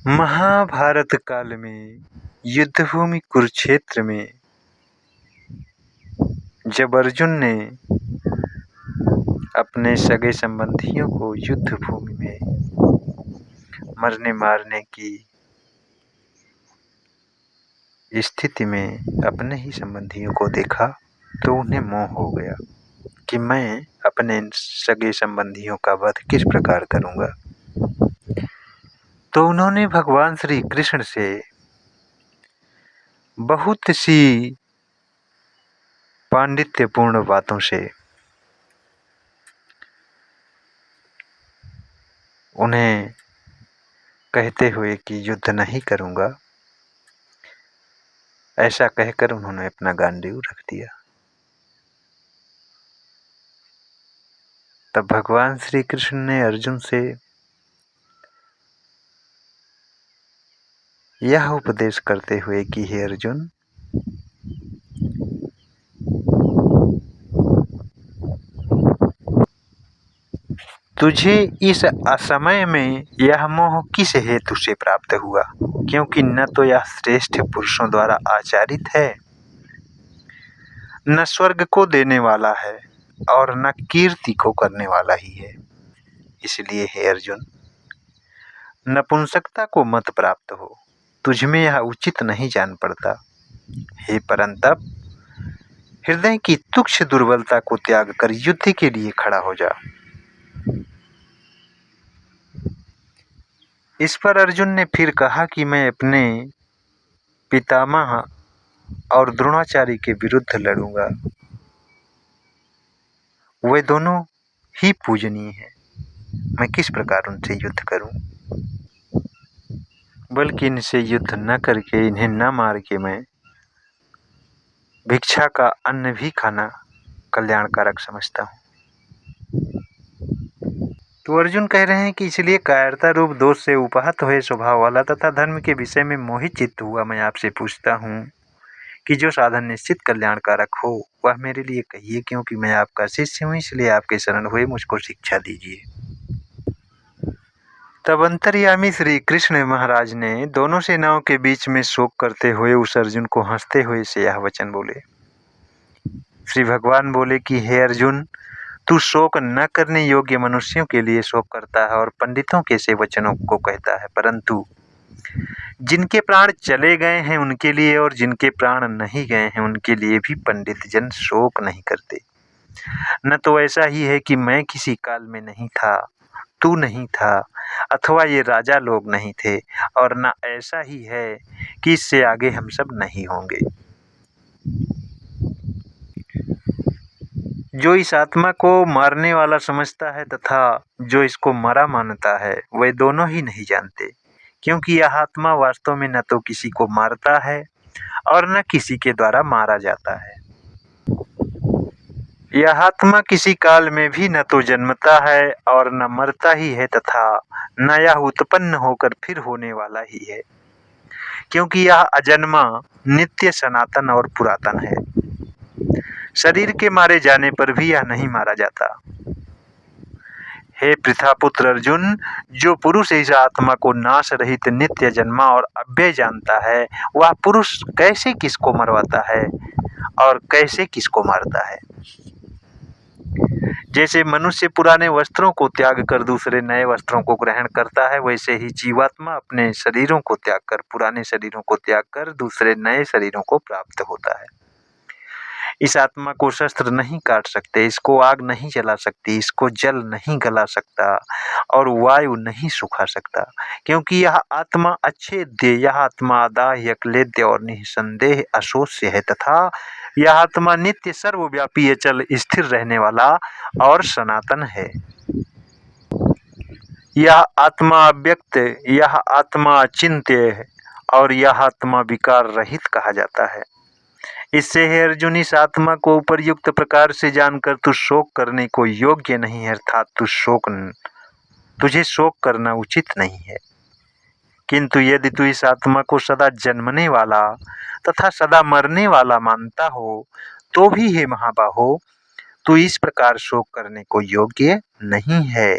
महाभारत काल में युद्धभूमि कुरुक्षेत्र में जब अर्जुन ने अपने सगे संबंधियों को युद्ध भूमि में मरने मारने की स्थिति में अपने ही संबंधियों को देखा तो उन्हें मोह हो गया कि मैं अपने सगे संबंधियों का वध किस प्रकार करूंगा। तो उन्होंने भगवान श्री कृष्ण से बहुत सी पांडित्यपूर्ण बातों से उन्हें कहते हुए कि युद्ध नहीं करूंगा, ऐसा कहकर उन्होंने अपना गांडीव रख दिया। तब भगवान श्री कृष्ण ने अर्जुन से यह उपदेश करते हुए कि हे अर्जुन, तुझे इस असमय में यह मोह किस हेतु से प्राप्त हुआ, क्योंकि न तो यह श्रेष्ठ पुरुषों द्वारा आचरित है, न स्वर्ग को देने वाला है और न कीर्ति को करने वाला ही है। इसलिए हे अर्जुन, नपुंसकता को मत प्राप्त हो, तुझमें यह उचित नहीं जान पड़ता। हे परंतप, हृदय की तुच्छ दुर्बलता को त्याग कर युद्ध के लिए खड़ा हो जा। इस पर अर्जुन ने फिर कहा कि मैं अपने पितामह और द्रोणाचार्य के विरुद्ध लड़ूंगा। वे दोनों ही पूजनीय हैं, मैं किस प्रकार उनसे युद्ध करूं। बल्कि इनसे युद्ध न करके, इन्हें न मार के मैं भिक्षा का अन्न भी खाना कल्याणकारक समझता हूं। तो अर्जुन कह रहे हैं कि इसलिए कायरता रूप दोष से उपहत हुए स्वभाव वाला तथा धर्म के विषय में मोहित चित्त हुआ मैं आपसे पूछता हूँ कि जो साधन निश्चित कल्याणकारक हो वह मेरे लिए कहिए, क्योंकि मैं आपका शिष्य हूँ, इसलिए आपके शरण हुए मुझको शिक्षा दीजिए। तब अंतर्यामी श्री कृष्ण महाराज ने दोनों सेनाओं के बीच में शोक करते हुए उस अर्जुन को हंसते हुए से यह वचन बोले। श्री भगवान बोले कि हे अर्जुन, तू शोक न करने योग्य मनुष्यों के लिए शोक करता है और पंडितों के से वचनों को कहता है, परंतु जिनके प्राण चले गए हैं उनके लिए और जिनके प्राण नहीं गए हैं उनके लिए भी पंडित जन शोक नहीं करते। न तो ऐसा ही है कि मैं किसी काल में नहीं था, तू नहीं था, अथवा ये राजा लोग नहीं थे, और न ऐसा ही है कि इससे आगे हम सब नहीं होंगे। जो इस आत्मा को मारने वाला समझता है तथा जो इसको मरा मानता है, वे दोनों ही नहीं जानते, क्योंकि यह आत्मा वास्तव में न तो किसी को मारता है और न किसी के द्वारा मारा जाता है। यह आत्मा किसी काल में भी न तो जन्मता है और न मरता ही है, तथा न यह उत्पन्न होकर फिर होने वाला ही है, क्योंकि यह अजन्मा, नित्य, सनातन और पुरातन है। शरीर के मारे जाने पर भी यह नहीं मारा जाता। हे पृथापुत्र अर्जुन, जो पुरुष इस आत्मा को नाश रहित, नित्य, जन्मा और अव्यय जानता है, वह पुरुष कैसे किसको मरवाता है और कैसे किसको मारता है। जैसे मनुष्य पुराने वस्त्रों को त्याग कर दूसरे नए वस्त्रों को ग्रहण करता है, वैसे ही जीवात्मा अपने शरीरों को त्याग कर, पुराने शरीरों को त्याग कर दूसरे नए शरीरों को प्राप्त होता है। इस आत्मा को शस्त्र नहीं काट सकते, इसको आग नहीं जला सकती, इसको जल नहीं गला सकता और वायु नहीं सुखा सकता, क्योंकि यह आत्मा अच्छेद्य, यह आत्मा अदाह्य, अक्लेद्य और निसंदेह अशोष्य है, तथा यह आत्मा नित्य, सर्वव्यापी, अचल, स्थिर रहने वाला और सनातन है। यह आत्मा अव्यक्त, यह आत्मा अचिंत्य और यह आत्मा विकार रहित कहा जाता है। इससे हे अर्जुन, इस आत्मा को उपयुक्त प्रकार से जानकर तू शोक करने को योग्य नहीं है, अर्थात तुझे शोक करना उचित नहीं है। किंतु यदि तू इस आत्मा को सदा जन्मने वाला तथा सदा मरने वाला मानता हो, तो भी हे महाबाहो, तू इस प्रकार शोक करने को योग्य नहीं है,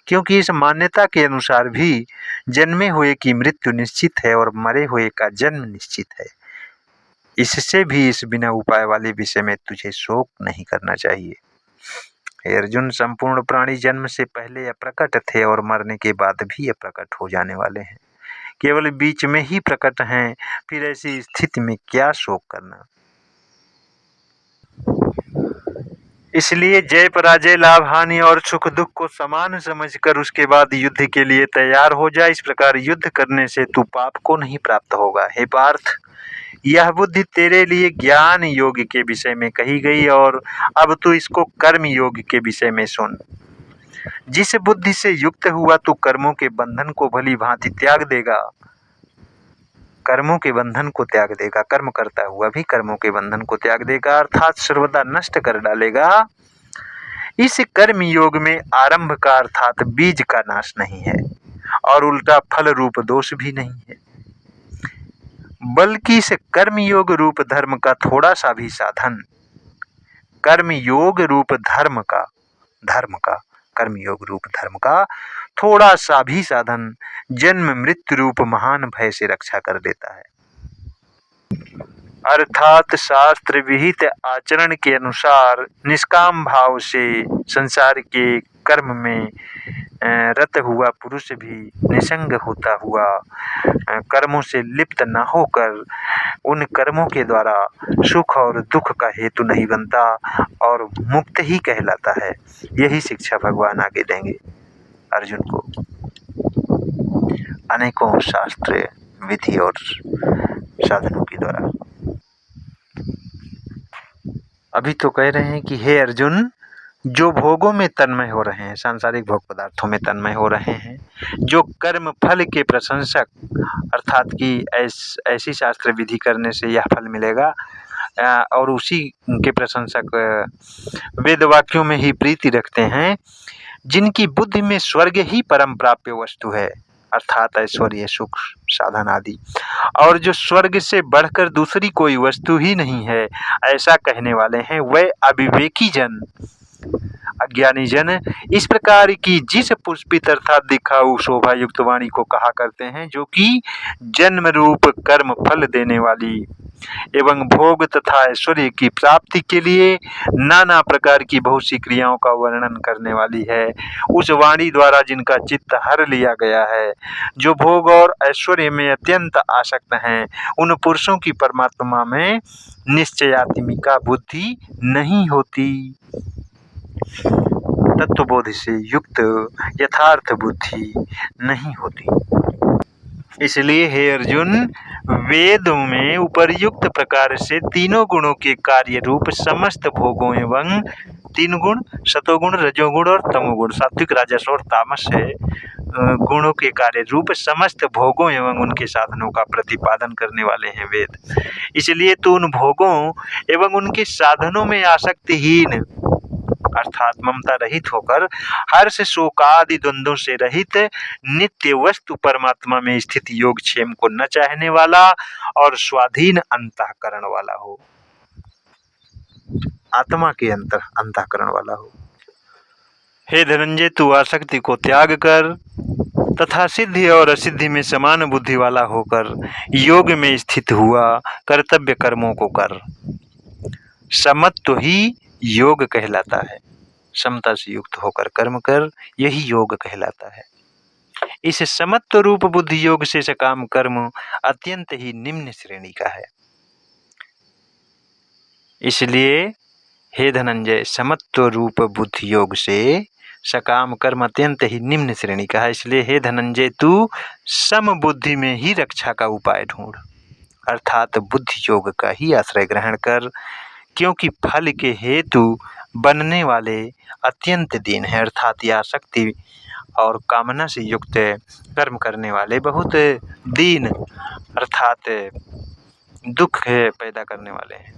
क्योंकि इस मान्यता के अनुसार भी जन्मे हुए की मृत्यु निश्चित है और मरे हुए का जन्म निश्चित है। इससे भी इस बिना उपाय वाले विषय में तुझे शोक नहीं करना चाहिए। हे अर्जुन, संपूर्ण प्राणी जन्म से पहले अप्रकट थे और मरने के बाद भी अप्रकट हो जाने वाले हैं। केवल बीच में ही प्रकट हैं, फिर ऐसी स्थिति में क्या शोक करना। इसलिए जय पराजय, लाभ हानि और सुख दुख को समान समझकर उसके बाद युद्ध के लिए तैयार हो जा। इस प्रकार युद्ध करने से तू पाप को नहीं प्राप्त होगा। हे पार्थ, यह बुद्धि तेरे लिए ज्ञान योग के विषय में कही गई और अब तू इसको कर्म योग के विषय में सुन। जिस बुद्धि से युक्त हुआ तू कर्मों के बंधन को भली भांति त्याग देगा, कर्मों के बंधन को त्याग देगा, कर्म करता हुआ भी कर्मों के बंधन को त्याग देगा, अर्थात सर्वदा नष्ट कर डालेगा। इस कर्म योग में आरंभ का अर्थात बीज का नाश नहीं है और उल्टा फल रूप दोष भी नहीं है, बल्कि इस कर्म योग रूप धर्म का थोड़ा सा भी साधन, कर्म योग रूप धर्म का कर्म योग रूप धर्म का थोड़ा सा भी साधन जन्म मृत्यु रूप महान भय से रक्षा कर देता है। अर्थात शास्त्र विहित आचरण के अनुसार निष्काम भाव से संसार के कर्म में रत हुआ पुरुष भी निसंग होता हुआ कर्मों से लिप्त न होकर उन कर्मों के द्वारा सुख और दुख का हेतु नहीं बनता और मुक्त ही कहलाता है। यही शिक्षा भगवान आगे देंगे अर्जुन को अनेकों शास्त्र विधि और साधनों के द्वारा। अभी तो कह रहे हैं कि हे अर्जुन, जो भोगों में तन्मय हो रहे हैं, सांसारिक भोग पदार्थों में तन्मय हो रहे हैं, जो कर्म फल के प्रशंसक अर्थात कि ऐसी शास्त्र विधि करने से यह फल मिलेगा और उसी के प्रशंसक वेद वाक्यों में ही प्रीति रखते हैं, जिनकी बुद्धि में स्वर्ग ही परम प्राप्य वस्तु है अर्थात ऐश्वर्य सुख साधन आदि, और जो स्वर्ग से बढ़कर दूसरी कोई वस्तु ही नहीं है, ऐसा कहने वाले हैं वह अविवेकी जन अज्ञानी जन इस प्रकार की जिस पुष्पित अर्थात दिखाऊ शोभा युक्त वाणी को कहा करते हैं, जो कि जन्म रूप कर्म फल देने वाली एवं भोग तथा ऐश्वर्य की प्राप्ति के लिए नाना प्रकार की बहुत सी क्रियाओं का वर्णन करने वाली है। उस वाणी द्वारा जिनका चित्त हर लिया गया है, जो भोग और ऐश्वर्य में अत्यंत आसक्त हैं, उन पुरुषों की परमात्मा में निश्चयात्मिका बुद्धि नहीं होती। तत्वबोध से युक्त यथार्थ बुद्धि नहीं होती। इसलिए हे अर्जुन, वेद में उपर्युक्त प्रकार से तीनों गुणों के कार्य रूप समस्त भोगों एवं तीन गुण सतोगुण रजोगुण और तमोगुण सात्विक राजस और तामस है गुणों के कार्य रूप समस्त भोगों एवं उनके साधनों का प्रतिपादन करने वाले हैं वेद। इसलिए तू उन भोगों एवं उनके साधनों में आसक्तिहीन अर्थात ममता रहित होकर हर्ष शोक आदि द्वंद्वों से रहित नित्य वस्तु परमात्मा में स्थित योगक्षेम को न चाहने वाला और स्वाधीन अंतःकरण वाला हो, आत्मा के अंतःकरण वाला हो। हे धनंजय, तू आसक्ति को त्याग कर तथा सिद्धि और असिद्धि में समान बुद्धि वाला होकर योग में स्थित हुआ कर्तव्य कर्मों को कर। समत्व ही योग कहलाता है। समता से युक्त होकर कर्म कर, यही योग कहलाता है। इस समत्व रूप बुद्धि योग से सकाम कर्म अत्यंत ही निम्न श्रेणी का है। इसलिए हे धनंजय, समत्व रूप बुद्धि योग से सकाम कर्म अत्यंत ही निम्न श्रेणी का है। इसलिए हे धनंजय, तू सम बुद्धि में ही रक्षा का उपाय ढूंढ अर्थात बुद्धि योग का ही आश्रय ग्रहण कर, क्योंकि फल के हेतु बनने वाले अत्यंत दीन है अर्थात यह आसक्ति और कामना से युक्त कर्म करने वाले बहुत दीन अर्थात दुख पैदा करने वाले हैं।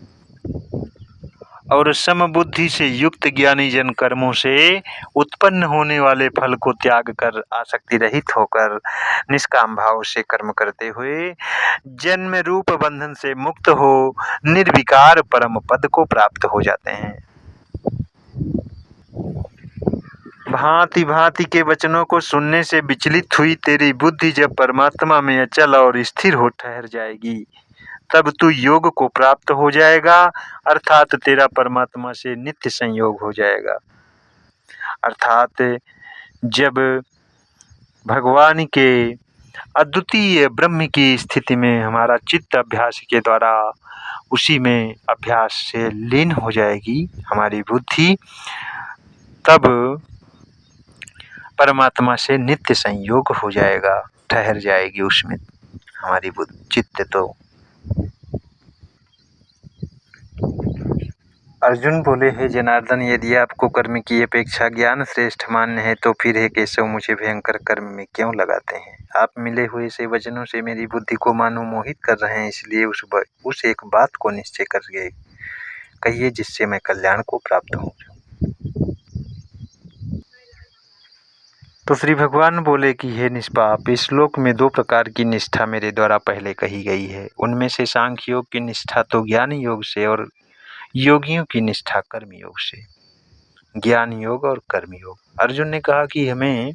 और समबुद्धि से युक्त ज्ञानी जन कर्मों से उत्पन्न होने वाले फल को त्याग कर आसक्ति रहित होकर निष्काम भाव से कर्म करते हुए जन्म रूप बंधन से मुक्त हो निर्विकार परम पद को प्राप्त हो जाते हैं। भांति भांति के वचनों को सुनने से विचलित हुई तेरी बुद्धि जब परमात्मा में अचल और स्थिर हो ठहर जाएगी, तब तू योग को प्राप्त हो जाएगा, अर्थात तेरा परमात्मा से नित्य संयोग हो जाएगा। अर्थात जब भगवान के अद्वितीय ब्रह्म की स्थिति में हमारा चित्त अभ्यास के द्वारा उसी में अभ्यास से लीन हो जाएगी हमारी बुद्धि, तब परमात्मा से नित्य संयोग हो जाएगा, ठहर जाएगी उसमें हमारी बुद्धि चित्त। तो अर्जुन बोले, हे जनार्दन, यदि आपको कर्म की अपेक्षा ज्ञान श्रेष्ठ मान्य है तो फिर हे केशव मुझे भयंकर कर्म में क्यों लगाते हैं? आप मिले हुए से वचनों से मेरी बुद्धि को मानो मोहित कर रहे हैं, इसलिए उस एक बात को निश्चय कर गए कहिए जिससे मैं कल्याण को प्राप्त हूँ। तो श्री भगवान बोले कि हे निष्पाप, इस श्लोक में 2 प्रकार की निष्ठा मेरे द्वारा पहले कही गई है। उनमें से सांख्य योग की निष्ठा तो ज्ञान योग से और योगियों की निष्ठा कर्म योग से। ज्ञान योग और कर्म योग। अर्जुन ने कहा कि हमें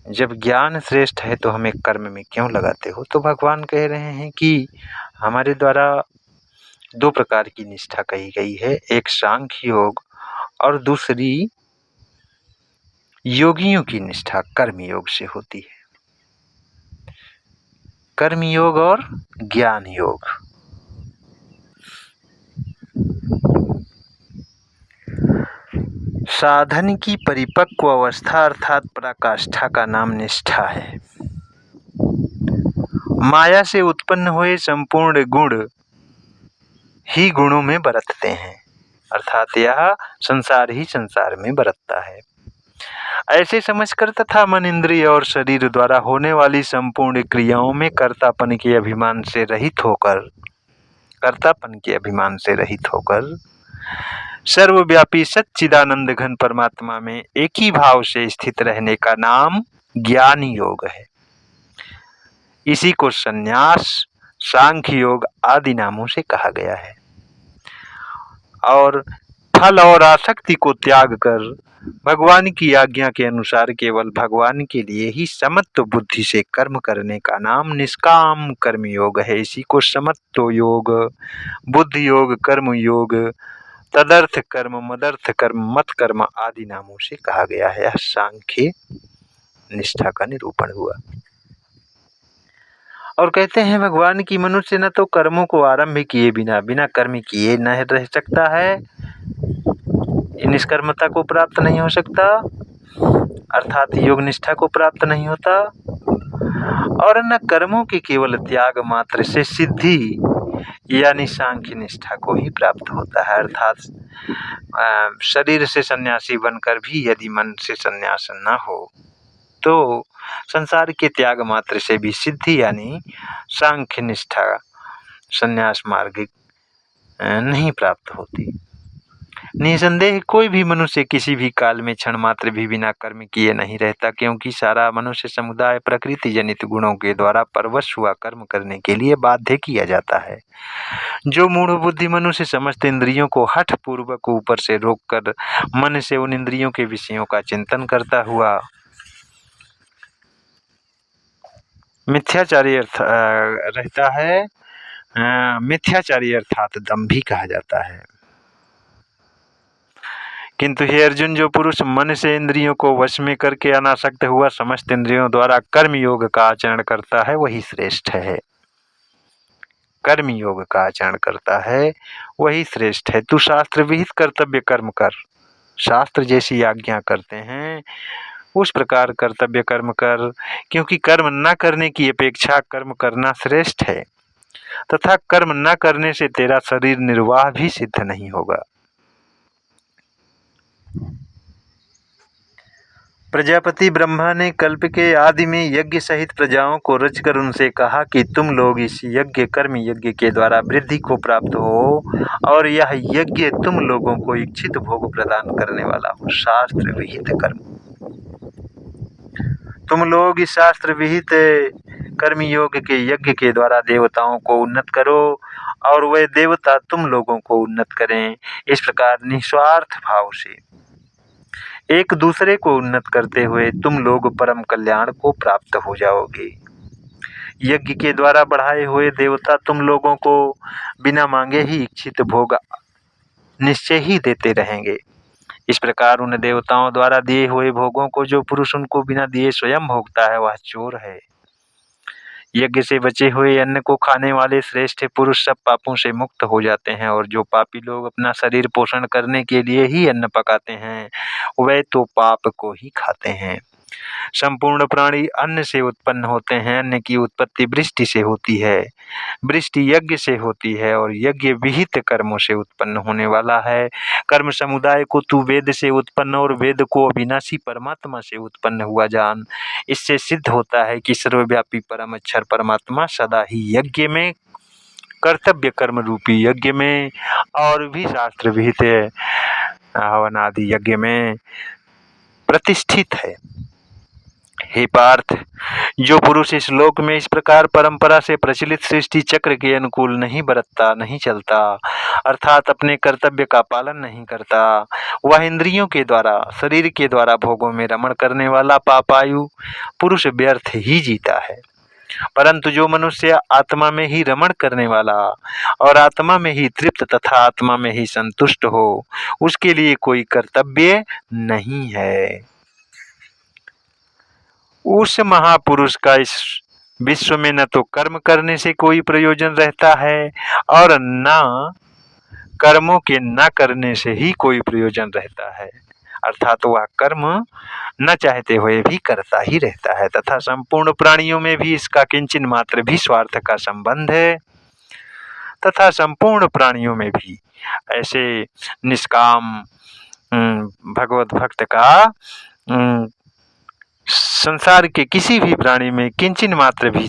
जब ज्ञान श्रेष्ठ है तो हमें कर्म में क्यों लगाते हो? तो भगवान कह रहे हैं कि हमारे द्वारा 2 प्रकार की निष्ठा कही गई है, एक सांख्य योग और दूसरी योगियों की निष्ठा कर्म योग से होती है। कर्म योग और ज्ञान योग। साधन की परिपक्व अवस्था अर्थात पराकाष्ठा का नाम निष्ठा है। माया से उत्पन्न हुए संपूर्ण गुण ही गुणों में बरतते हैं, अर्थात यह संसार ही संसार में बरतता है। ऐसे समझकर तथा मन, इंद्रिय और शरीर द्वारा होने वाली संपूर्ण क्रियाओं में कर्तापन के अभिमान से रहित होकर सर्वव्यापी सच्चिदानंद घन परमात्मा में एक ही भाव से स्थित रहने का नाम ज्ञान योग है। इसी को संन्यास, सांख्य योग आदि नामों से कहा गया है। और फल और आसक्ति को त्याग कर भगवान की आज्ञा के अनुसार केवल भगवान के लिए ही समत्व बुद्धि से कर्म करने का नाम निष्काम कर्म योग है। इसी को समत्व योग, बुद्धि योग, कर्म योग, तदर्थ कर्म, मदर्थ कर्म, मत कर्म आदि नामों से कहा गया है। यह सांख्य निष्ठा का निरूपण हुआ। और कहते हैं भगवान की मनुष्य न तो कर्मों को आरंभ किए बिना कर्म किए न रह सकता है, निष्कर्मता को प्राप्त नहीं हो सकता, अर्थात योग निष्ठा को प्राप्त नहीं होता, और न कर्मों के केवल त्याग मात्र से सिद्धि यानी सांख्य निष्ठा को ही प्राप्त होता है। अर्थात शरीर से सन्यासी बनकर भी यदि मन से सन्यास न हो तो संसार के त्याग मात्र से भी सिद्धि यानी सांख्य निष्ठा, संन्यास मार्ग नहीं प्राप्त होती। निसंदेह कोई भी मनुष्य किसी भी काल में क्षण मात्र भी बिना कर्म किए नहीं रहता, क्योंकि सारा मनुष्य समुदाय प्रकृति जनित गुणों के द्वारा परवश हुआ कर्म करने के लिए बाध्य किया जाता है। जो मूढ़ बुद्धि मनुष्य समस्त इंद्रियों को हठ पूर्वक ऊपर से रोककर मन से उन इंद्रियों के विषयों का चिंतन करता हुआ मिथ्याचारी रहता है, मिथ्याचारी अर्थात दंभी कहा जाता है। किंतु हे अर्जुन, जो पुरुष मन से इंद्रियों को वश में करके अनासक्त हुआ समस्त इंद्रियों द्वारा कर्म योग का आचरण करता है वही श्रेष्ठ है। कर्म योग का आचरण करता है वही श्रेष्ठ है। तू शास्त्र विहित कर्तव्य कर्म कर, शास्त्र जैसी आज्ञा करते हैं उस प्रकार कर्तव्य कर्म कर, क्योंकि कर्म न करने की अपेक्षा कर्म करना श्रेष्ठ है, तथा कर्म न करने से तेरा शरीर निर्वाह भी सिद्ध नहीं होगा। प्रजापति ब्रह्मा ने कल्प के आदि में यज्ञ सहित प्रजाओं को रचकर उनसे कहा कि तुम लोग इस यज्ञ कर्म यज्ञ के द्वारा वृद्धि को प्राप्त हो, और यह यज्ञ तुम लोगों को इच्छित भोग प्रदान करने वाला हो। शास्त्र विहित कर्म, तुम लोग इस शास्त्र विहित कर्म योग के यज्ञ के द्वारा देवताओं को उन्नत करो और वे देवता तुम लोगों को उन्नत करें। इस प्रकार निस्वार्थ भाव से एक दूसरे को उन्नत करते हुए तुम लोग परम कल्याण को प्राप्त हो जाओगे। यज्ञ के द्वारा बढ़ाए हुए देवता तुम लोगों को बिना मांगे ही इच्छित भोग निश्चय ही देते रहेंगे। इस प्रकार उन देवताओं द्वारा दिए हुए भोगों को जो पुरुष उनको बिना दिए स्वयं भोगता है वह चोर है। यज्ञ से बचे हुए अन्न को खाने वाले श्रेष्ठ पुरुष सब पापों से मुक्त हो जाते हैं, और जो पापी लोग अपना शरीर पोषण करने के लिए ही अन्न पकाते हैं वे तो पाप को ही खाते हैं। संपूर्ण प्राणी अन्न से उत्पन्न होते हैं। अन्न की उत्पत्ति वृष्टि से होती है, वृष्टि यज्ञ से होती है, और यज्ञ विहित कर्मों से उत्पन्न होने वाला है। कर्म समुदाय को तू वेद से उत्पन्न और वेद को अविनाशी परमात्मा से उत्पन्न हुआ जान। इससे सिद्ध होता है कि सर्वव्यापी परम अक्षर परमात्मा सदा ही यज्ञ में, कर्तव्य कर्म रूपी यज्ञ में और भी शास्त्र विहित हवन आदि यज्ञ में प्रतिष्ठित है। हे पार्थ, जो पुरुष इस लोक में इस प्रकार परंपरा से प्रचलित सृष्टि चक्र के अनुकूल नहीं बरतता, नहीं चलता, अर्थात अपने कर्तव्य का पालन नहीं करता, वह इंद्रियों के द्वारा, शरीर के द्वारा भोगों में रमण करने वाला पापायु पुरुष व्यर्थ ही जीता है। परंतु जो मनुष्य आत्मा में ही रमण करने वाला और आत्मा में ही तृप्त तथा आत्मा में ही संतुष्ट हो, उसके लिए कोई कर्तव्य नहीं है। उस महापुरुष का इस विश्व में न तो कर्म करने से कोई प्रयोजन रहता है और न कर्मों के न करने से ही कोई प्रयोजन रहता है, अर्थात वह कर्म न चाहते हुए भी करता ही रहता है, तथा संपूर्ण प्राणियों में भी इसका किंचिन मात्र भी स्वार्थ का संबंध है, तथा संपूर्ण प्राणियों में भी ऐसे निष्काम भगवत भक्त का संसार के किसी भी प्राणी में किंचिन मात्र भी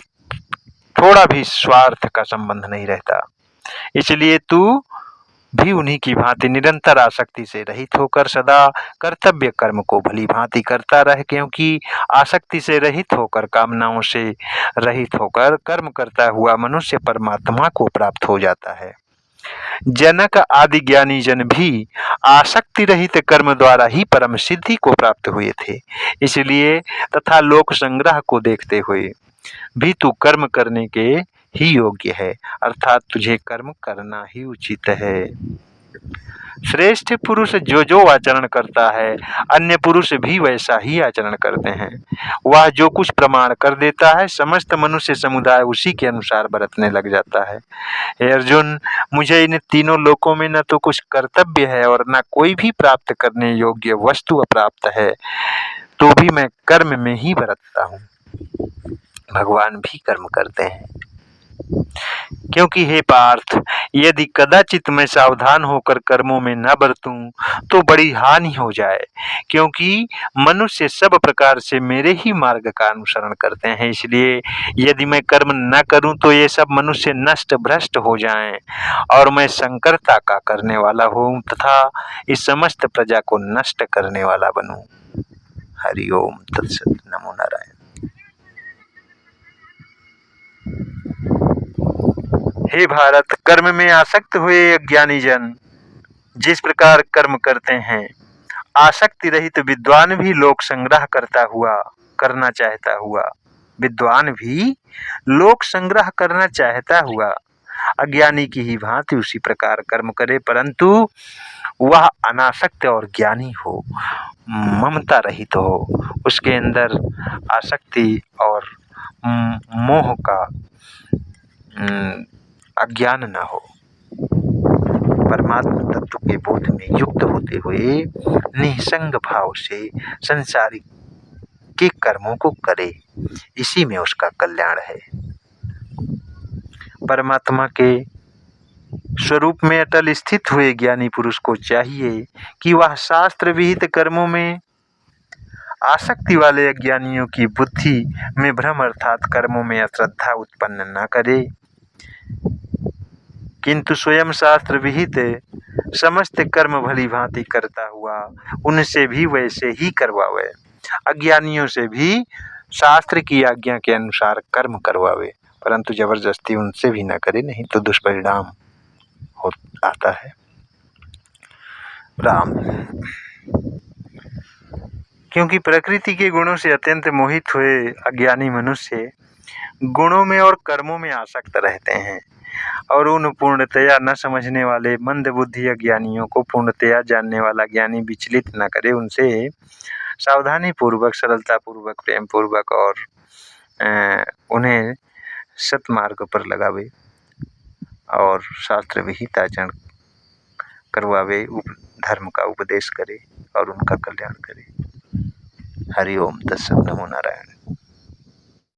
थोड़ा भी स्वार्थ का संबंध नहीं रहता। इसलिए तू भी उन्हीं की भांति निरंतर आसक्ति से रहित होकर सदा कर्तव्य कर्म को भली भांति करता रहे, क्योंकि आसक्ति से रहित होकर, कामनाओं से रहित होकर कर्म करता हुआ मनुष्य परमात्मा को प्राप्त हो जाता है। जनक आदि ज्ञानी जन भी आसक्ति रहित कर्म द्वारा ही परम सिद्धि को प्राप्त हुए थे। इसलिए तथा लोक संग्रह को देखते हुए भी तू कर्म करने के ही योग्य है, अर्थात तुझे कर्म करना ही उचित है। श्रेष्ठ पुरुष जो जो आचरण करता है अन्य पुरुष भी वैसा ही आचरण करते हैं। वह जो कुछ प्रमाण कर देता है समस्त मनुष्य समुदाय उसी के अनुसार बरतने लग जाता है। हे अर्जुन, मुझे इन तीनों लोकों में न तो कुछ कर्तव्य है और न कोई भी प्राप्त करने योग्य वस्तु अप्राप्त है, तो भी मैं कर्म में ही बरतता हूँ। भगवान भी कर्म करते हैं, क्योंकि हे पार्थ, यदि कदाचित मैं सावधान होकर कर्मों में न बरतूं तो बड़ी हानि हो जाए, क्योंकि मनुष्य सब प्रकार से मेरे ही मार्ग का अनुसरण करते हैं। इसलिए यदि मैं कर्म न करूं तो ये सब मनुष्य नष्ट भ्रष्ट हो जाएं और मैं संकरता का करने वाला हूं तथा इस समस्त प्रजा को नष्ट करने वाला बनूं। हरि ओम तत्सत। नमो नारायण। हे भारत, कर्म में आसक्त हुए अज्ञानी जन जिस प्रकार कर्म करते हैं, आसक्ति रहित विद्वान भी लोक संग्रह करना चाहता हुआ, विद्वान भी लोक संग्रह करना चाहता हुआ अज्ञानी की ही भांति उसी प्रकार कर्म करे, परंतु वह अनासक्त और ज्ञानी हो, ममता रहित हो, उसके अंदर आसक्ति और मोह का अज्ञान न हो, परमात्मा तत्व के बोध में युक्त होते हुए निसंग भाव से संसारिक के कर्मों को करे, इसी में उसका कल्याण है। परमात्मा के स्वरूप में अटल स्थित हुए ज्ञानी पुरुष को चाहिए कि वह शास्त्र विहित कर्मों में आसक्ति वाले अज्ञानियों की बुद्धि में भ्रम अर्थात कर्मों में अश्रद्धा उत्पन्न न करे, किंतु स्वयं शास्त्र विहित समस्त कर्म भली भांति करता हुआ उनसे भी वैसे ही करवावे, अज्ञानियों से भी शास्त्र की आज्ञा के अनुसार कर्म करवावे, परंतु जबरदस्ती उनसे भी न करे, नहीं तो दुष्परिणाम आता है। राम। क्योंकि प्रकृति के गुणों से अत्यंत मोहित हुए अज्ञानी मनुष्य गुणों में और कर्मों में आसक्त रहते हैं और उन पूर्णतया न समझने वाले मंद बुद्धि अज्ञानियों को पूर्णतया जानने वाला ज्ञानी विचलित न करे, उनसे सावधानी पूर्वक, सरलता पूर्वक, प्रेम पूर्वक और उन्हें सतमार्ग पर लगावे और शास्त्र विहित आचरण करवावे, धर्म का उपदेश करे और उनका कल्याण करे। हरि ओम तत्सत। नमो नारायण।